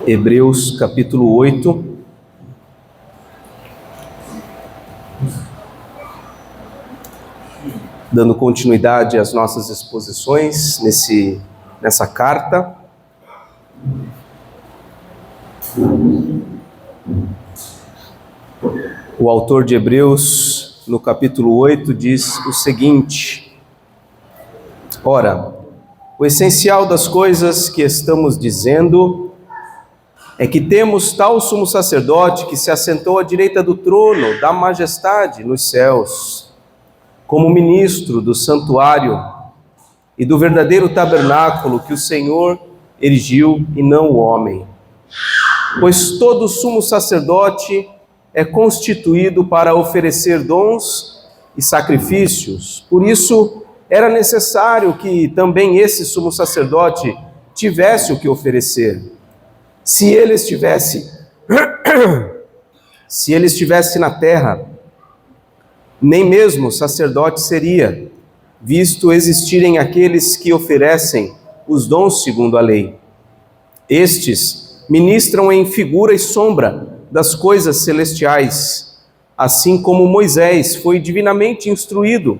Hebreus capítulo 8. Dando continuidade às nossas exposições nessa carta. O autor de Hebreus, no capítulo 8, diz o seguinte: Ora, o essencial das coisas que estamos dizendo é que temos tal sumo sacerdote que se assentou à direita do trono da majestade nos céus, como ministro do santuário e do verdadeiro tabernáculo que o Senhor erigiu e não o homem. Pois todo sumo sacerdote é constituído para oferecer dons e sacrifícios. Por isso, era necessário que também esse sumo sacerdote tivesse o que oferecer. Se ele estivesse na terra, nem mesmo sacerdote seria, visto existirem aqueles que oferecem os dons segundo a lei. Estes ministram em figura e sombra das coisas celestiais, assim como Moisés foi divinamente instruído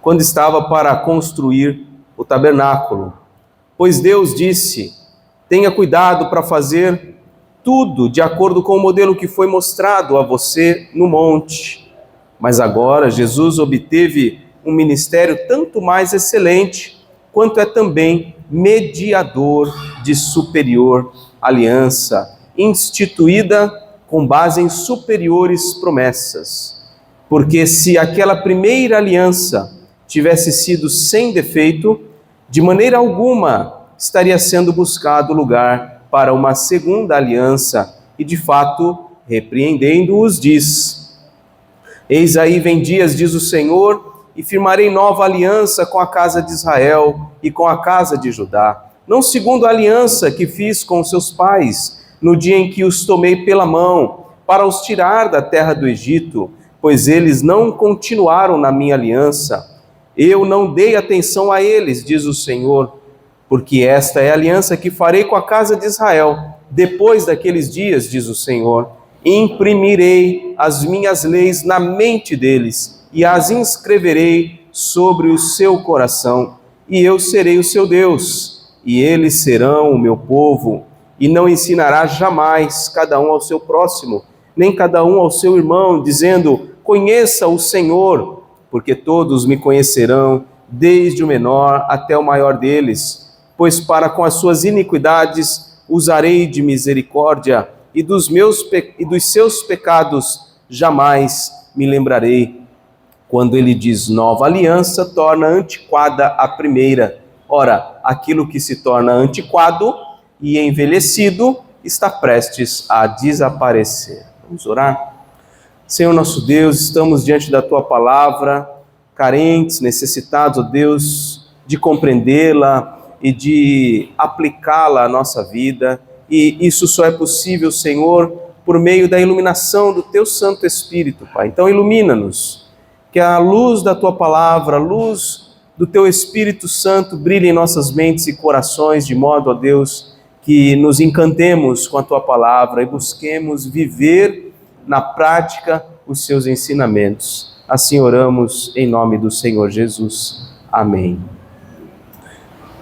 quando estava para construir o tabernáculo. Pois Deus disse: tenha cuidado para fazer tudo de acordo com o modelo que foi mostrado a você no monte. Mas agora Jesus obteve um ministério tanto mais excelente, quanto é também mediador de superior aliança, instituída com base em superiores promessas. Porque se aquela primeira aliança tivesse sido sem defeito, de maneira alguma estaria sendo buscado lugar para uma segunda aliança, e de fato, repreendendo-os, diz: Eis aí vem dias, diz o Senhor, e firmarei nova aliança com a casa de Israel e com a casa de Judá, não segundo a aliança que fiz com seus pais, no dia em que os tomei pela mão, para os tirar da terra do Egito, pois eles não continuaram na minha aliança. Eu não dei atenção a eles, diz o Senhor, porque esta é a aliança que farei com a casa de Israel. Depois daqueles dias, diz o Senhor, imprimirei as minhas leis na mente deles e as inscreverei sobre o seu coração, e eu serei o seu Deus, e eles serão o meu povo. E não ensinará jamais cada um ao seu próximo, nem cada um ao seu irmão, dizendo: conheça o Senhor, porque todos me conhecerão, desde o menor até o maior deles. Pois para com as suas iniquidades usarei de misericórdia, e dos seus pecados jamais me lembrarei. Quando ele diz nova aliança, torna antiquada a primeira. Ora, aquilo que se torna antiquado e envelhecido está prestes a desaparecer. Vamos orar? Senhor nosso Deus, estamos diante da Tua palavra, carentes, necessitados, ó Deus, de compreendê-la e de aplicá-la à nossa vida, e isso só é possível, Senhor, por meio da iluminação do Teu Santo Espírito, Pai. Então ilumina-nos, que a luz da Tua palavra, a luz do Teu Espírito Santo brilhe em nossas mentes e corações, de modo, ó Deus, que nos encantemos com a Tua palavra e busquemos viver na prática os Seus ensinamentos. Assim oramos em nome do Senhor Jesus. Amém.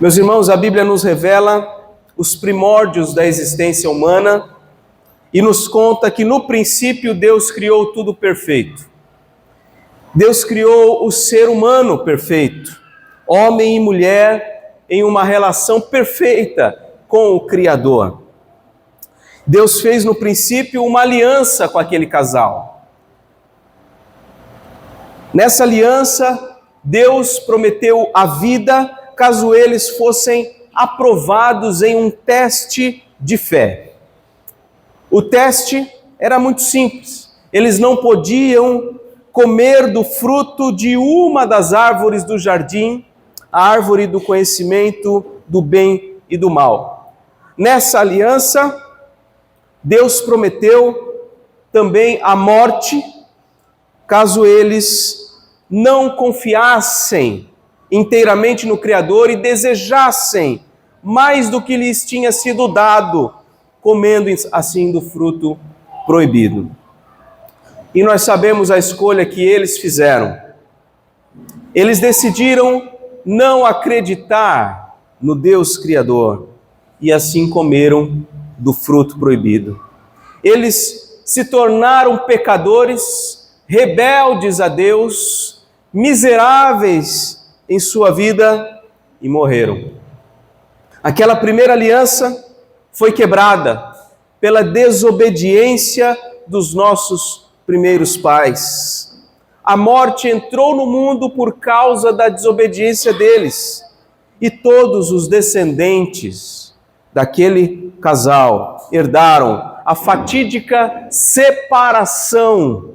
Meus irmãos, a Bíblia nos revela os primórdios da existência humana e nos conta que no princípio Deus criou tudo perfeito. Deus criou o ser humano perfeito, homem e mulher em uma relação perfeita com o Criador. Deus fez no princípio uma aliança com aquele casal. Nessa aliança, Deus prometeu a vida caso eles fossem aprovados em um teste de fé. O teste era muito simples. Eles não podiam comer do fruto de uma das árvores do jardim, a árvore do conhecimento do bem e do mal. Nessa aliança, Deus prometeu também a morte, caso eles não confiassem inteiramente no Criador e desejassem mais do que lhes tinha sido dado, comendo assim do fruto proibido. E nós sabemos a escolha que eles fizeram. Eles decidiram não acreditar no Deus Criador e assim comeram do fruto proibido. Eles se tornaram pecadores, rebeldes a Deus, miseráveis em sua vida e morreram. Aquela primeira aliança foi quebrada pela desobediência dos nossos primeiros pais. A morte entrou no mundo por causa da desobediência deles. E todos os descendentes daquele casal herdaram a fatídica separação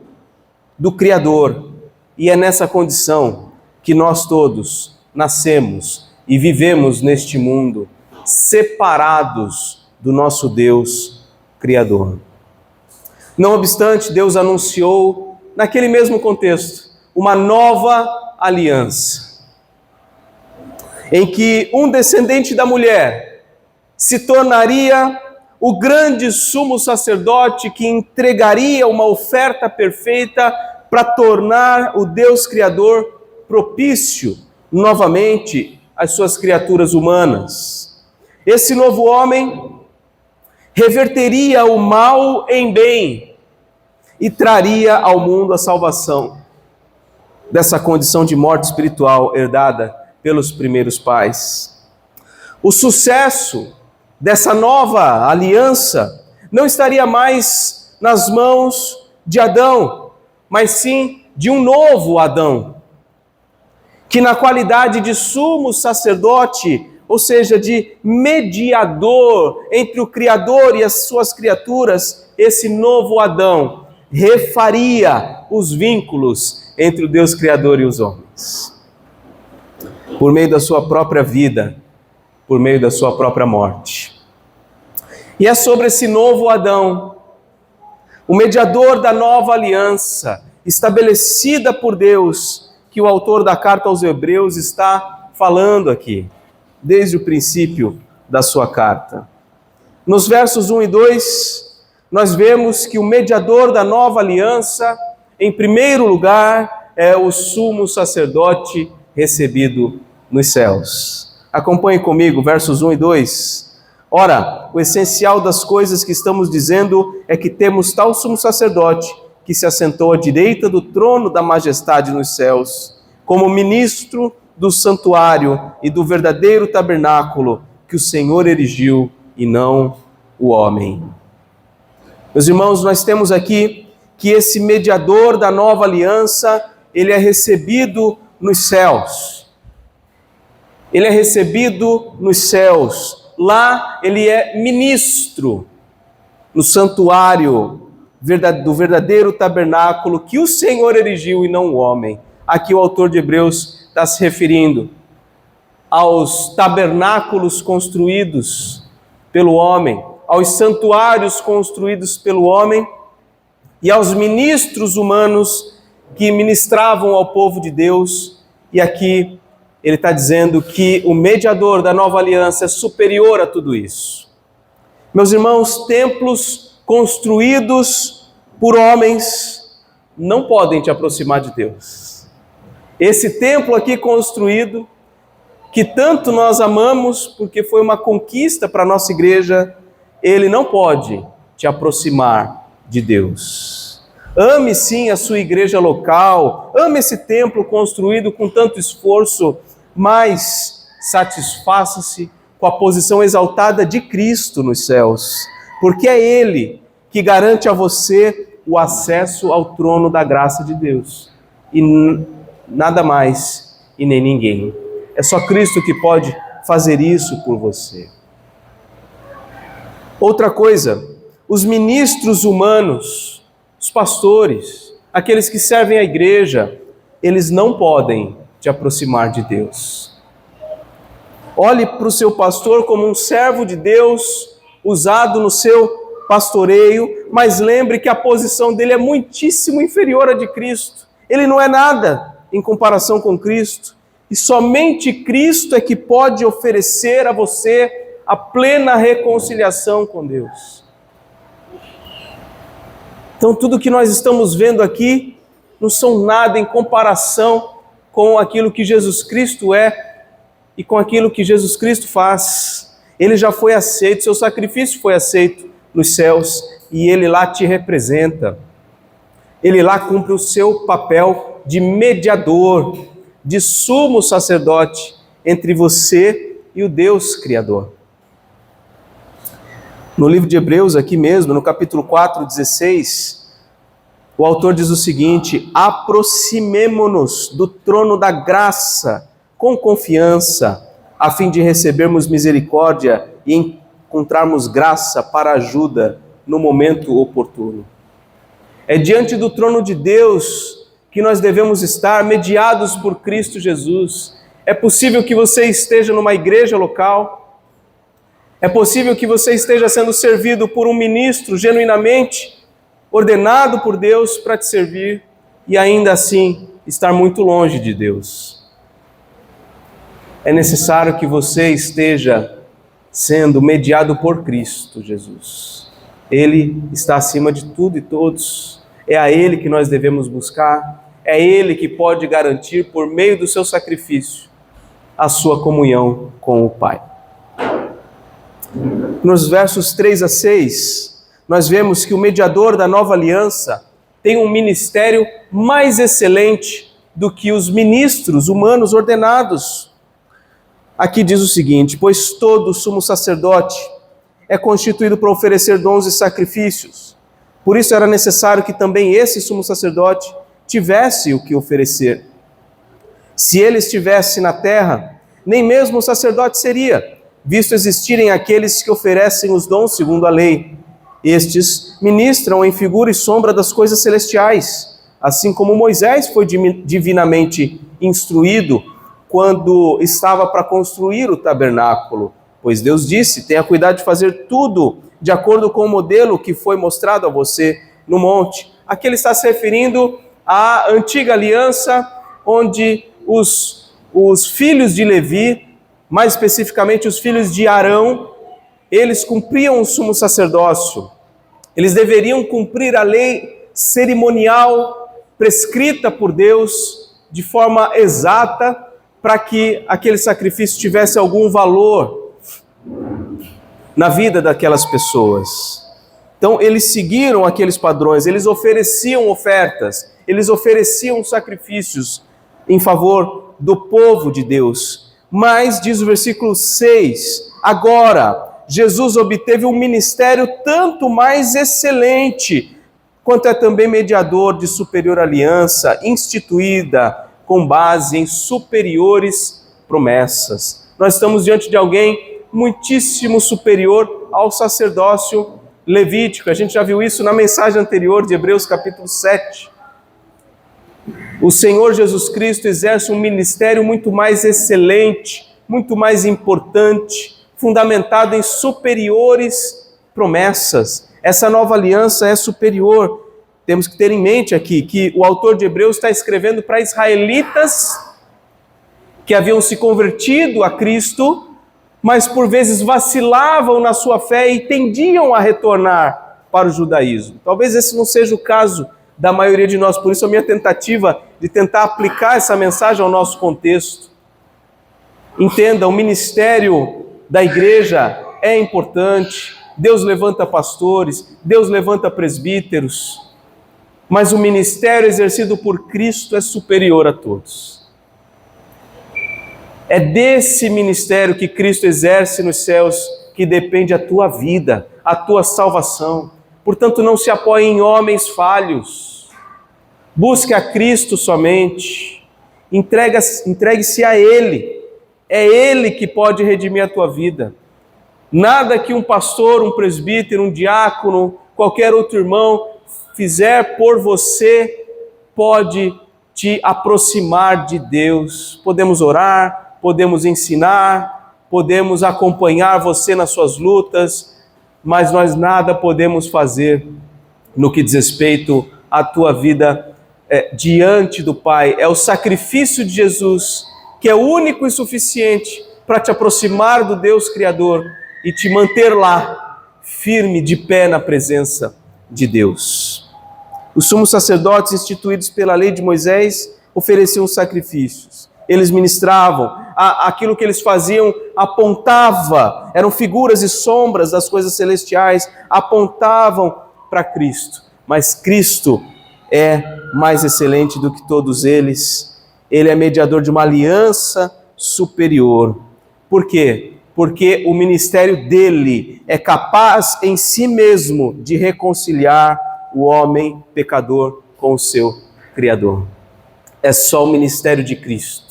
do Criador. E é nessa condição que nós todos nascemos e vivemos neste mundo, separados do nosso Deus Criador. Não obstante, Deus anunciou, naquele mesmo contexto, uma nova aliança, em que um descendente da mulher se tornaria o grande sumo sacerdote que entregaria uma oferta perfeita para tornar o Deus Criador propício novamente às suas criaturas humanas. Esse novo homem reverteria o mal em bem e traria ao mundo a salvação dessa condição de morte espiritual herdada pelos primeiros pais. O sucesso dessa nova aliança não estaria mais nas mãos de Adão, mas sim de um novo Adão, que na qualidade de sumo sacerdote, ou seja, de mediador entre o Criador e as suas criaturas, esse novo Adão refaria os vínculos entre o Deus Criador e os homens, por meio da sua própria vida, por meio da sua própria morte. E é sobre esse novo Adão, o mediador da nova aliança, estabelecida por Deus, que o autor da carta aos Hebreus está falando aqui, desde o princípio da sua carta. Nos versos 1 e 2, nós vemos que o mediador da nova aliança, em primeiro lugar, é o sumo sacerdote recebido nos céus. Acompanhe comigo, versos 1 e 2. Ora, o essencial das coisas que estamos dizendo é que temos tal sumo sacerdote que se assentou à direita do trono da majestade nos céus, como ministro do santuário e do verdadeiro tabernáculo que o Senhor erigiu e não o homem. Meus irmãos, nós temos aqui que esse mediador da nova aliança, ele é recebido nos céus. Ele é recebido nos céus. Lá ele é ministro no santuário do verdadeiro tabernáculo que o Senhor erigiu e não o homem. Aqui o autor de Hebreus está se referindo aos tabernáculos construídos pelo homem, aos santuários construídos pelo homem e aos ministros humanos que ministravam ao povo de Deus. E aqui ele está dizendo que o mediador da nova aliança é superior a tudo isso. Meus irmãos, templos construídos por homens não podem te aproximar de Deus. Esse templo aqui construído, que tanto nós amamos, porque foi uma conquista para a nossa igreja, ele não pode te aproximar de Deus. Ame sim a sua igreja local, ame esse templo construído com tanto esforço, mas satisfaça-se com a posição exaltada de Cristo nos céus, porque é Ele que garante a você o acesso ao trono da graça de Deus, e nada mais e nem ninguém. É só Cristo que pode fazer isso por você. Outra coisa, os ministros humanos, os pastores, aqueles que servem a igreja, eles não podem te aproximar de Deus. Olhe para o seu pastor como um servo de Deus, usado no seu pastoreio, mas lembre que a posição dele é muitíssimo inferior à de Cristo. Ele não é nada em comparação com Cristo, e somente Cristo é que pode oferecer a você a plena reconciliação com Deus. Então tudo que nós estamos vendo aqui não são nada em comparação com aquilo que Jesus Cristo é e com aquilo que Jesus Cristo faz. Ele já foi aceito, seu sacrifício foi aceito nos céus e ele lá te representa. Ele lá cumpre o seu papel de mediador, de sumo sacerdote entre você e o Deus Criador. No livro de Hebreus, aqui mesmo, no capítulo 4, 16, o autor diz o seguinte: aproximemo-nos do trono da graça com confiança, a fim de recebermos misericórdia e encontrarmos graça para ajuda no momento oportuno. É diante do trono de Deus que nós devemos estar, mediados por Cristo Jesus. É possível que você esteja numa igreja local, é possível que você esteja sendo servido por um ministro genuinamente ordenado por Deus para te servir e ainda assim estar muito longe de Deus. É necessário que você esteja sendo mediado por Cristo Jesus. Ele está acima de tudo e todos. É a Ele que nós devemos buscar. É Ele que pode garantir, por meio do seu sacrifício, a sua comunhão com o Pai. Nos versos 3 a 6, nós vemos que o mediador da nova aliança tem um ministério mais excelente do que os ministros humanos ordenados. Aqui diz o seguinte: pois todo sumo sacerdote é constituído para oferecer dons e sacrifícios. Por isso era necessário que também esse sumo sacerdote tivesse o que oferecer. Se ele estivesse na terra, nem mesmo o sacerdote seria, visto existirem aqueles que oferecem os dons segundo a lei. Estes ministram em figura e sombra das coisas celestiais, assim como Moisés foi divinamente instruído quando estava para construir o tabernáculo. Pois Deus disse: tenha cuidado de fazer tudo de acordo com o modelo que foi mostrado a você no monte. Aqui ele está se referindo à antiga aliança, onde os filhos de Levi, mais especificamente os filhos de Arão, eles cumpriam o sumo sacerdócio. Eles deveriam cumprir a lei cerimonial prescrita por Deus de forma exata, para que aquele sacrifício tivesse algum valor na vida daquelas pessoas. Então eles seguiram aqueles padrões, eles ofereciam ofertas, eles ofereciam sacrifícios em favor do povo de Deus. Mas, diz o versículo 6, agora Jesus obteve um ministério tanto mais excelente, quanto é também mediador de superior aliança, instituída com base em superiores promessas. Nós estamos diante de alguém muitíssimo superior ao sacerdócio levítico. A gente já viu isso na mensagem anterior de Hebreus capítulo 7. O Senhor Jesus Cristo exerce um ministério muito mais excelente, muito mais importante, fundamentado em superiores promessas. Essa nova aliança é superior. Temos que ter em mente aqui que o autor de Hebreus está escrevendo para israelitas que haviam se convertido a Cristo, mas por vezes vacilavam na sua fé e tendiam a retornar para o judaísmo. Talvez esse não seja o caso da maioria de nós, por isso a minha tentativa de tentar aplicar essa mensagem ao nosso contexto. Entenda, o ministério da igreja é importante, Deus levanta pastores, Deus levanta presbíteros, mas o ministério exercido por Cristo é superior a todos. É desse ministério que Cristo exerce nos céus que depende a tua vida, a tua salvação. Portanto, não se apoie em homens falhos. Busque a Cristo somente. Entregue-se a Ele. É Ele que pode redimir a tua vida. Nada que um pastor, um presbítero, um diácono, qualquer outro irmão fizer por você pode te aproximar de Deus. Podemos orar, podemos ensinar, podemos acompanhar você nas suas lutas, mas nós nada podemos fazer no que diz respeito à tua vida diante do Pai. É o sacrifício de Jesus que é único e suficiente para te aproximar do Deus Criador e te manter lá, firme, de pé na presença de Deus. Os sumos sacerdotes, instituídos pela lei de Moisés, ofereciam sacrifícios. Eles ministravam, aquilo que eles faziam apontava, eram figuras e sombras das coisas celestiais, apontavam para Cristo. Mas Cristo é mais excelente do que todos eles. Ele é mediador de uma aliança superior. Por quê? Porque o ministério dele é capaz em si mesmo de reconciliar o homem pecador com o seu Criador. É só o ministério de Cristo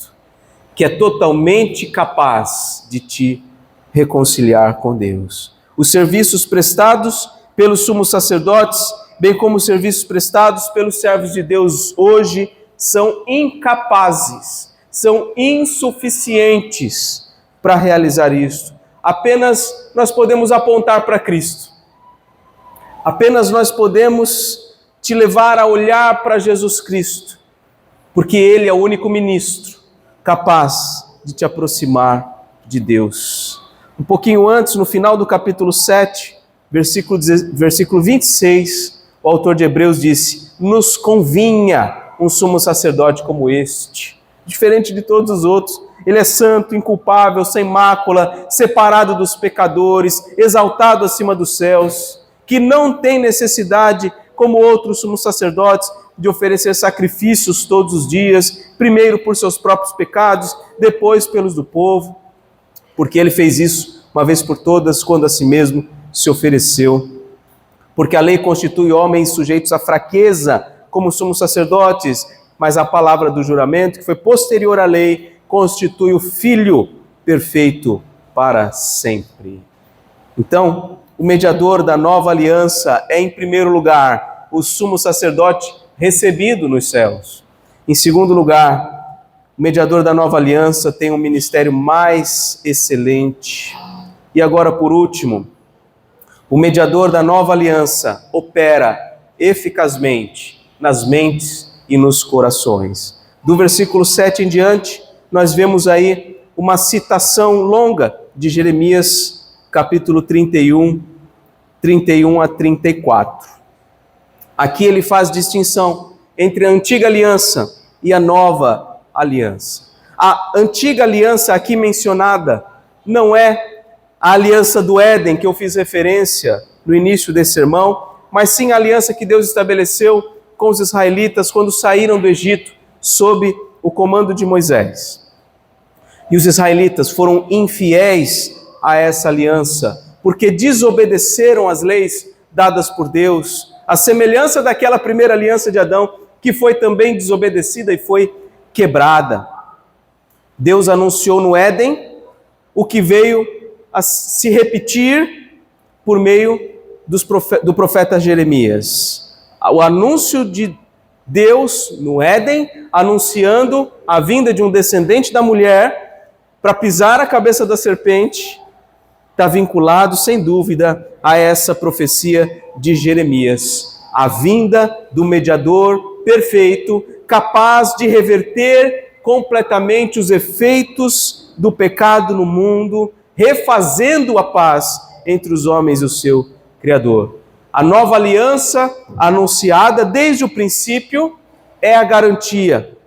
que é totalmente capaz de te reconciliar com Deus. Os serviços prestados pelos sumos sacerdotes, bem como os serviços prestados pelos servos de Deus hoje, são incapazes, são insuficientes para realizar isso. Apenas nós podemos apontar para Cristo. Apenas nós podemos te levar a olhar para Jesus Cristo, porque Ele é o único ministro capaz de te aproximar de Deus. Um pouquinho antes, no final do capítulo 7, versículo 26, o autor de Hebreus disse: nos convinha um sumo sacerdote como este, diferente de todos os outros. Ele é santo, inculpável, sem mácula, separado dos pecadores, exaltado acima dos céus, que não tem necessidade, como outros sumos sacerdotes, de oferecer sacrifícios todos os dias, primeiro por seus próprios pecados, depois pelos do povo, porque ele fez isso uma vez por todas, quando a si mesmo se ofereceu. Porque a lei constitui homens sujeitos à fraqueza, como sumos sacerdotes, mas a palavra do juramento, que foi posterior à lei, constitui o Filho perfeito para sempre. Então, o mediador da nova aliança é, em primeiro lugar, o sumo sacerdote recebido nos céus. Em segundo lugar, o mediador da nova aliança tem um ministério mais excelente. E agora, por último, o mediador da nova aliança opera eficazmente nas mentes e nos corações. Do versículo 7 em diante, nós vemos aí uma citação longa de Jeremias, capítulo 31 a 34. Aqui ele faz distinção entre a antiga aliança e a nova aliança. A antiga aliança aqui mencionada não é a aliança do Éden, que eu fiz referência no início desse sermão, mas sim a aliança que Deus estabeleceu com os israelitas quando saíram do Egito sob o comando de Moisés. E os israelitas foram infiéis a essa aliança, porque desobedeceram às leis dadas por Deus, a semelhança daquela primeira aliança de Adão, que foi também desobedecida e foi quebrada. Deus anunciou no Éden o que veio a se repetir por meio do profeta Jeremias. O anúncio de Deus no Éden, anunciando a vinda de um descendente da mulher para pisar a cabeça da serpente, está vinculado, sem dúvida, a essa profecia de Jeremias. A vinda do mediador perfeito, capaz de reverter completamente os efeitos do pecado no mundo, refazendo a paz entre os homens e o seu Criador. A nova aliança, anunciada desde o princípio, é a garantia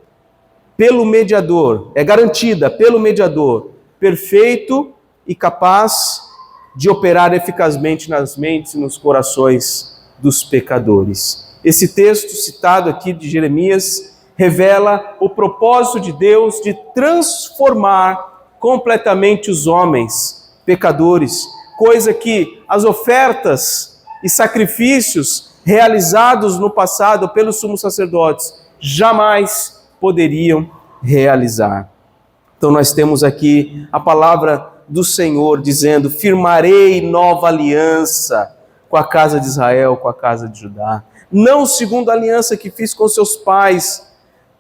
pelo mediador, é garantida pelo mediador perfeito e capaz de operar eficazmente nas mentes e nos corações dos pecadores. Esse texto citado aqui de Jeremias revela o propósito de Deus de transformar completamente os homens pecadores, coisa que as ofertas e sacrifícios realizados no passado pelos sumos sacerdotes jamais poderiam realizar. Então nós temos aqui a palavra do Senhor dizendo: firmarei nova aliança com a casa de Israel, com a casa de Judá. Não segundo a aliança que fiz com seus pais.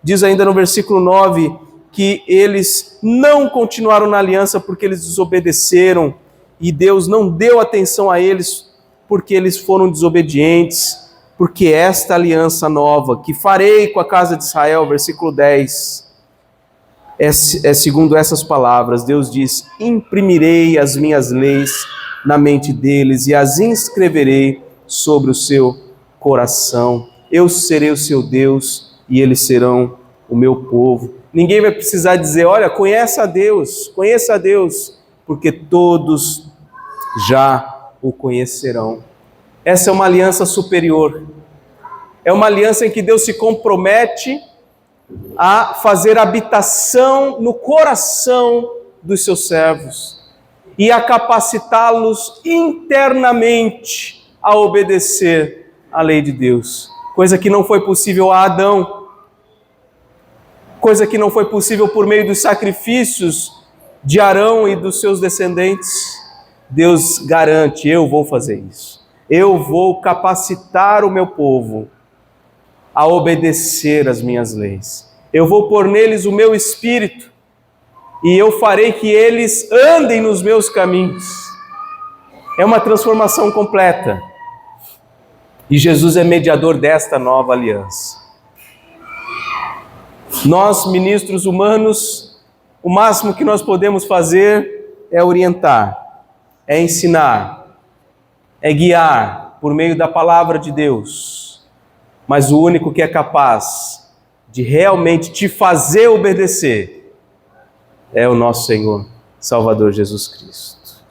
Diz ainda no versículo 9 que eles não continuaram na aliança porque eles desobedeceram e Deus não deu atenção a eles porque eles foram desobedientes. Porque esta aliança nova que farei com a casa de Israel, versículo 10, é segundo essas palavras. Deus diz: imprimirei as minhas leis na mente deles e as inscreverei sobre o seu coração. Eu serei o seu Deus e eles serão o meu povo. Ninguém vai precisar dizer, olha, conheça a Deus, porque todos já o conhecerão. Essa é uma aliança superior. É uma aliança em que Deus se compromete a fazer habitação no coração dos seus servos e a capacitá-los internamente a obedecer à lei de Deus. Coisa que não foi possível a Adão, coisa que não foi possível por meio dos sacrifícios de Arão e dos seus descendentes. Deus garante, eu vou fazer isso. Eu vou capacitar o meu povo a obedecer às minhas leis. Eu vou pôr neles o meu espírito e eu farei que eles andem nos meus caminhos. É uma transformação completa. E Jesus é mediador desta nova aliança. Nós, ministros humanos, o máximo que nós podemos fazer é orientar, é ensinar, é guiar por meio da palavra de Deus. Mas o único que é capaz de realmente te fazer obedecer é o nosso Senhor, Salvador Jesus Cristo.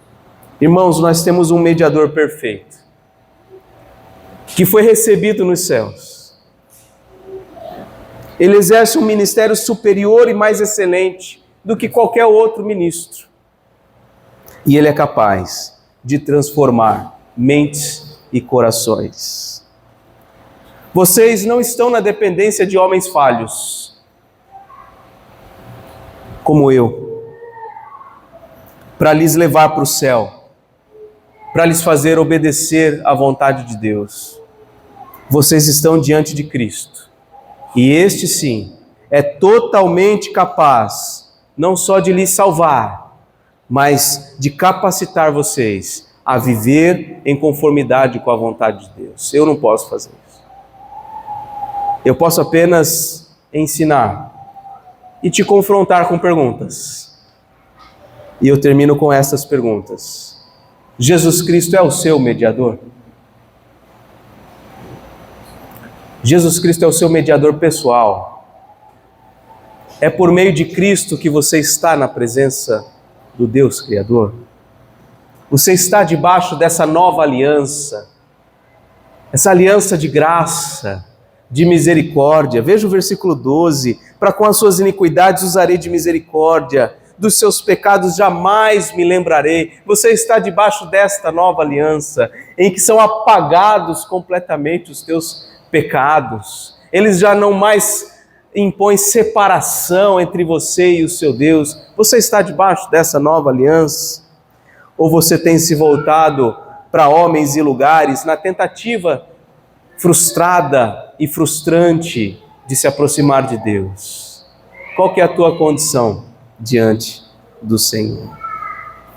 Irmãos, nós temos um mediador perfeito, que foi recebido nos céus. Ele exerce um ministério superior e mais excelente do que qualquer outro ministro. E ele é capaz de transformar mentes e corações. Vocês não estão na dependência de homens falhos, como eu, para lhes levar para o céu, para lhes fazer obedecer à vontade de Deus. Vocês estão diante de Cristo, e este sim é totalmente capaz, não só de lhes salvar, mas de capacitar vocês a viver em conformidade com a vontade de Deus. Eu não posso fazer isso. Eu posso apenas ensinar e te confrontar com perguntas. E eu termino com essas perguntas. Jesus Cristo é o seu mediador? Jesus Cristo é o seu mediador pessoal. É por meio de Cristo que você está na presença do Deus Criador. Você está debaixo dessa nova aliança, essa aliança de graça, de misericórdia. Veja o versículo 12. Para com as suas iniquidades usarei de misericórdia, dos seus pecados jamais me lembrarei. Você está debaixo desta nova aliança, em que são apagados completamente os teus pecados. Eles já não mais impõem separação entre você e o seu Deus. Você está debaixo dessa nova aliança? Ou você tem se voltado para homens e lugares na tentativa frustrada e frustrante de se aproximar de Deus? Qual que é a tua condição diante do Senhor?